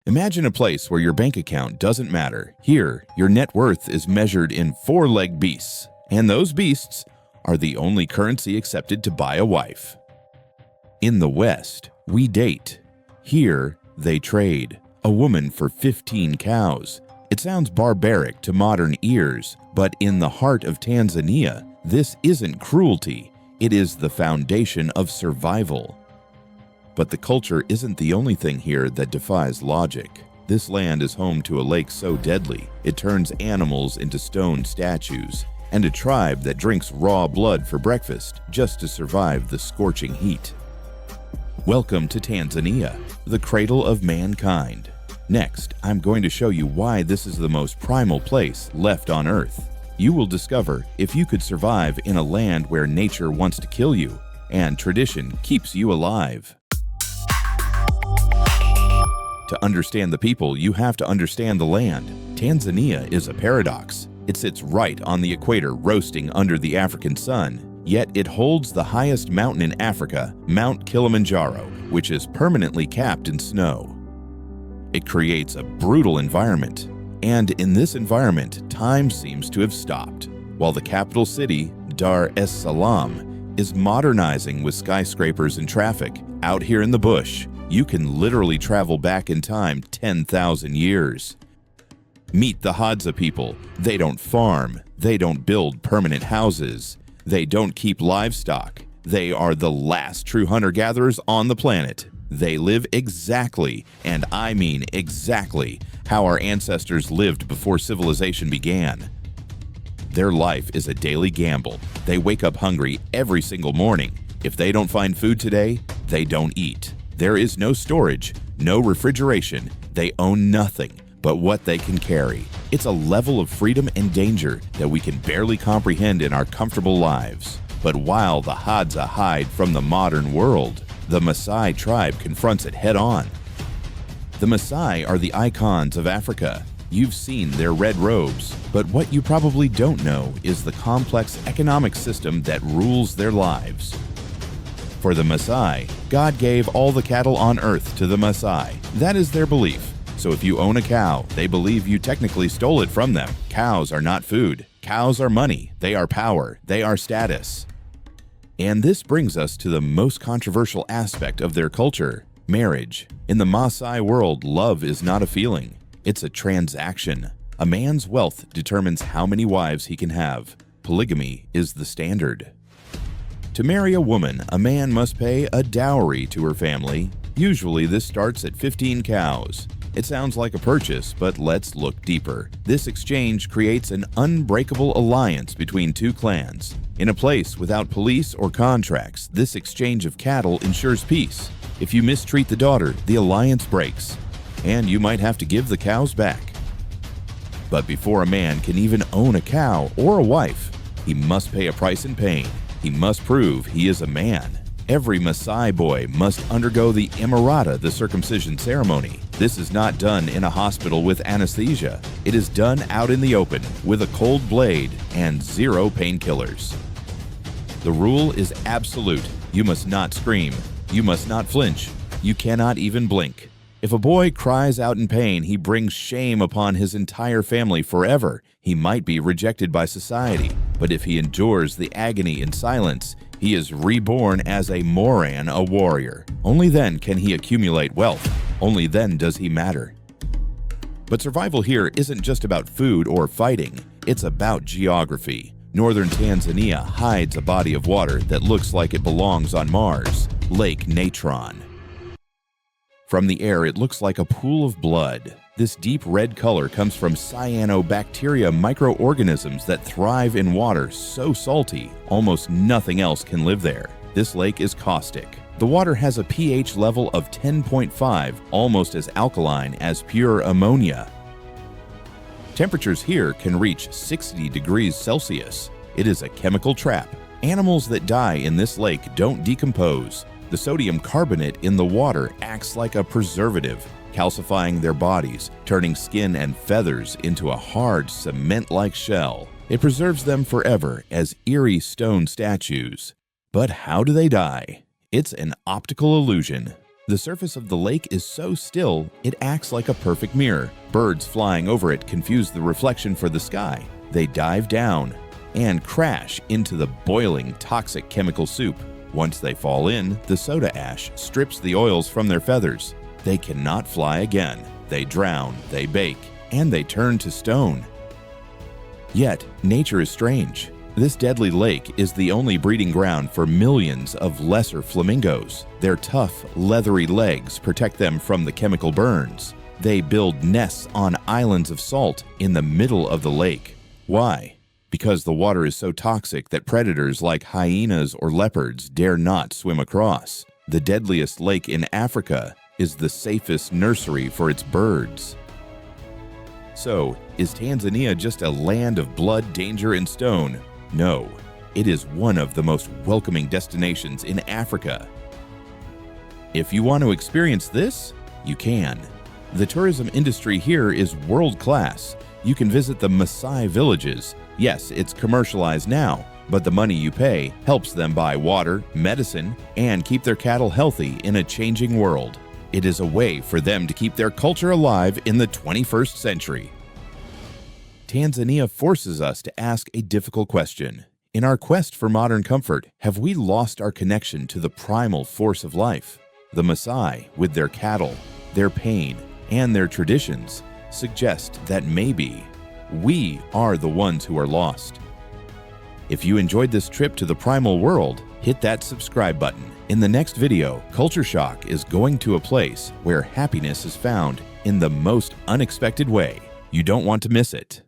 Imagine a place where your bank account doesn't matter. Here, your net worth is measured in four-legged beasts, and those beasts are the only currency accepted to buy a wife. In the West, we date. Here, they trade. A woman for 15 cows. It sounds barbaric to modern ears, but in the heart of Tanzania, this isn't cruelty. It is the foundation of survival. But the culture isn't the only thing here that defies logic. This land is home to a lake so deadly, it turns animals into stone statues, and a tribe that drinks raw blood for breakfast just to survive the scorching heat. Welcome to Tanzania, the cradle of mankind. Next, I'm going to show you why this is the most primal place left on Earth. You will discover if you could survive in a land where nature wants to kill you, and tradition keeps you alive. To understand the people, you have to understand the land. Tanzania is a paradox. It sits right on the equator, roasting under the African sun, yet it holds the highest mountain in Africa, Mount Kilimanjaro, which is permanently capped in snow. It creates a brutal environment, and in this environment, time seems to have stopped, while the capital city, Dar es Salaam, is modernizing with skyscrapers and traffic. Out here in the bush, you can literally travel back in time 10,000 years. Meet the Hadza people. They don't farm. They don't build permanent houses. They don't keep livestock. They are the last true hunter-gatherers on the planet. They live exactly, and I mean exactly, how our ancestors lived before civilization began. Their life is a daily gamble. They wake up hungry every single morning. If they don't find food today, they don't eat. There is no storage, no refrigeration. They own nothing but what they can carry. It's a level of freedom and danger that we can barely comprehend in our comfortable lives. But while the Hadza hide from the modern world, the Maasai tribe confronts it head-on. The Maasai are the icons of Africa. You've seen their red robes, but what you probably don't know is the complex economic system that rules their lives. For the Maasai, God gave all the cattle on earth to the Maasai. That is their belief. So if you own a cow, they believe you technically stole it from them. Cows are not food. Cows are money. They are power. They are status. And this brings us to the most controversial aspect of their culture, marriage. In the Maasai world, love is not a feeling. It's a transaction. A man's wealth determines how many wives he can have. Polygamy is the standard. To marry a woman, a man must pay a dowry to her family. Usually this starts at 15 cows. It sounds like a purchase, but let's look deeper. This exchange creates an unbreakable alliance between two clans. In a place without police or contracts, this exchange of cattle ensures peace. If you mistreat the daughter, the alliance breaks, and you might have to give the cows back. But before a man can even own a cow or a wife, he must pay a price in pain. He must prove he is a man. Every Maasai boy must undergo the Emirata, the circumcision ceremony. This is not done in a hospital with anesthesia. It is done out in the open with a cold blade and 0 painkillers. The rule is absolute. You must not scream. You must not flinch. You cannot even blink. If a boy cries out in pain, he brings shame upon his entire family forever. He might be rejected by society, but if he endures the agony in silence, he is reborn as a Moran, a warrior. Only then can he accumulate wealth. Only then does he matter. But survival here isn't just about food or fighting. It's about geography. Northern Tanzania hides a body of water that looks like it belongs on Mars, Lake Natron. From the air, it looks like a pool of blood. This deep red color comes from cyanobacteria microorganisms that thrive in water so salty, almost nothing else can live there. This lake is caustic. The water has a pH level of 10.5, almost as alkaline as pure ammonia. Temperatures here can reach 60 degrees Celsius. It is a chemical trap. Animals that die in this lake don't decompose. The sodium carbonate in the water acts like a preservative, calcifying their bodies, turning skin and feathers into a hard, cement-like shell. It preserves them forever as eerie stone statues. But how do they die? It's an optical illusion. The surface of the lake is so still, it acts like a perfect mirror. Birds flying over it confuse the reflection for the sky. They dive down and crash into the boiling, toxic chemical soup. Once they fall in, the soda ash strips the oils from their feathers. They cannot fly again. They drown, they bake, and they turn to stone. Yet, nature is strange. This deadly lake is the only breeding ground for millions of lesser flamingos. Their tough, leathery legs protect them from the chemical burns. They build nests on islands of salt in the middle of the lake. Why? Because the water is so toxic that predators like hyenas or leopards dare not swim across. The deadliest lake in Africa is the safest nursery for its birds. So, is Tanzania just a land of blood, danger, and stone? No, it is one of the most welcoming destinations in Africa. If you want to experience this, you can. The tourism industry here is world-class. You can visit the Maasai villages. Yes, it's commercialized now, but the money you pay helps them buy water, medicine, and keep their cattle healthy in a changing world. It is a way for them to keep their culture alive in the 21st century. Tanzania forces us to ask a difficult question. In our quest for modern comfort, have we lost our connection to the primal force of life? The Maasai, with their cattle, their pain, and their traditions, suggest that maybe we are the ones who are lost. If you enjoyed this trip to the primal world, hit that subscribe button. In the next video, Culture Shock is going to a place where happiness is found in the most unexpected way. You don't want to miss it.